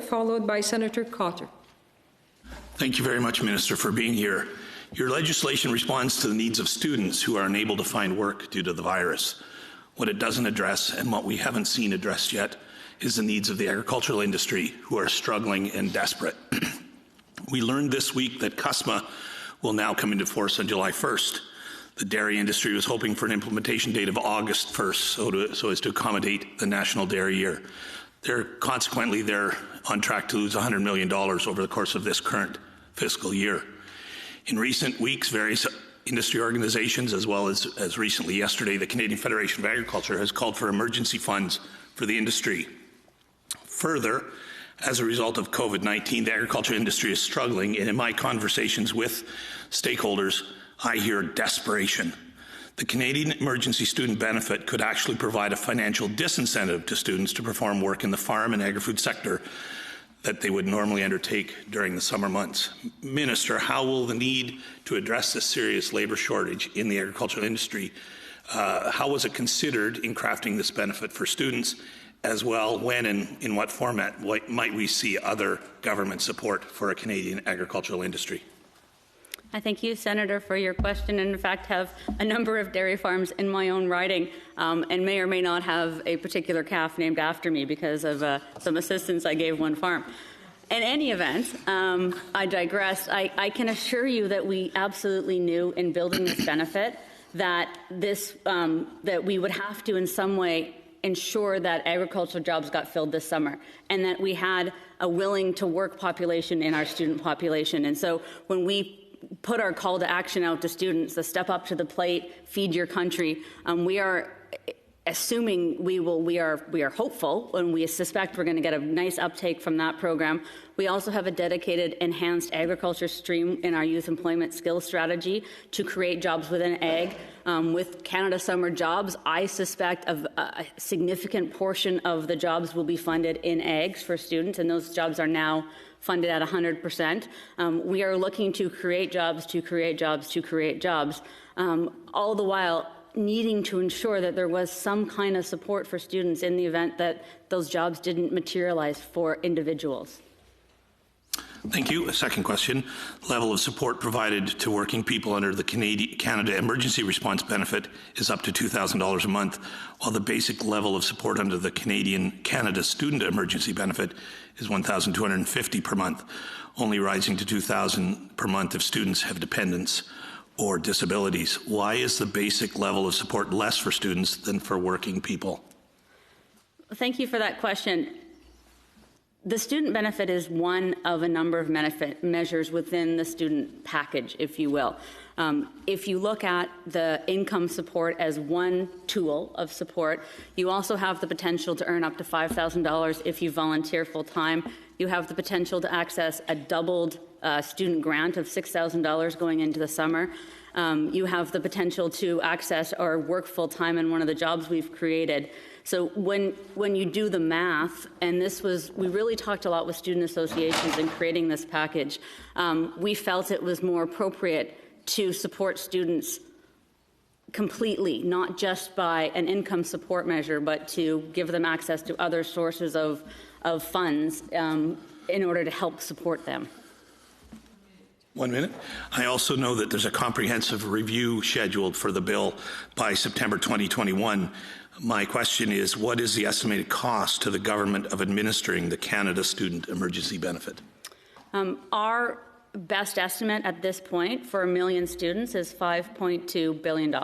followed by Senator Cotter. Thank you very much, Minister, for being here. Your legislation responds to the needs of students who are unable to find work due to the virus. What it doesn't address, and what we haven't seen addressed yet, is the needs of the agricultural industry, who are struggling and desperate. We learned this week that CUSMA will now come into force on July 1st. The dairy industry was hoping for an implementation date of August 1st so as to accommodate the National Dairy Year. Consequently, they're on track to lose $100 million over the course of this current fiscal year. In recent weeks, various industry organizations, as well as recently yesterday, the Canadian Federation of Agriculture has called for emergency funds for the industry. Further, as a result of COVID-19, the agriculture industry is struggling, and in my conversations with stakeholders, I hear desperation. The Canadian Emergency Student Benefit could actually provide a financial disincentive to students to perform work in the farm and agri-food sector that they would normally undertake during the summer months. Minister, how will the need to address this serious labour shortage in the agricultural industry, how was it considered in crafting this benefit for students? As well, when and in what format might we see other government support for a Canadian agricultural industry? I thank you, Senator, for your question, and in fact have a number of dairy farms in my own riding and may or may not have a particular calf named after me because of some assistance I gave one farm. In any event, I digress. I can assure you that we absolutely knew in building this benefit that that we would have to in some way ensure that agricultural jobs got filled this summer and that we had a willing to work population in our student population. And so when we put our call to action out to students, the step up to the plate, feed your country, we are assuming we are hopeful, and we suspect we're going to get a nice uptake from that program. We also have a dedicated enhanced agriculture stream in our youth employment skills strategy to create jobs within ag. With Canada Summer Jobs, I suspect a significant portion of the jobs will be funded in ags for students, and those jobs are now funded at 100%. We are looking to create jobs, all the while needing to ensure that there was some kind of support for students in the event that those jobs didn't materialize for individuals. Thank you. A second question. Level of support provided to working people under the Canada Emergency Response Benefit is up to $2,000 a month, while the basic level of support under the Canada Student Emergency Benefit is $1,250 per month, only rising to $2,000 per month if students have dependents or disabilities. Why is the basic level of support less for students than for working people? Thank you for that question. The student benefit is one of a number of measures within the student package, if you will. If you look at the income support as one tool of support, you also have the potential to earn up to $5,000 if you volunteer full-time. You have the potential to access a doubled student grant of $6,000 going into the summer. You have the potential to access or work full-time in one of the jobs we've created. So when you do the math, and we really talked a lot with student associations in creating this package, we felt it was more appropriate to support students completely, not just by an income support measure, but to give them access to other sources of funds in order to help support them. 1 minute. I also know that there's a comprehensive review scheduled for the bill by September 2021. My question is, what is the estimated cost to the government of administering the Canada Student Emergency Benefit? Our best estimate at this point for 1 million students is $5.2 billion.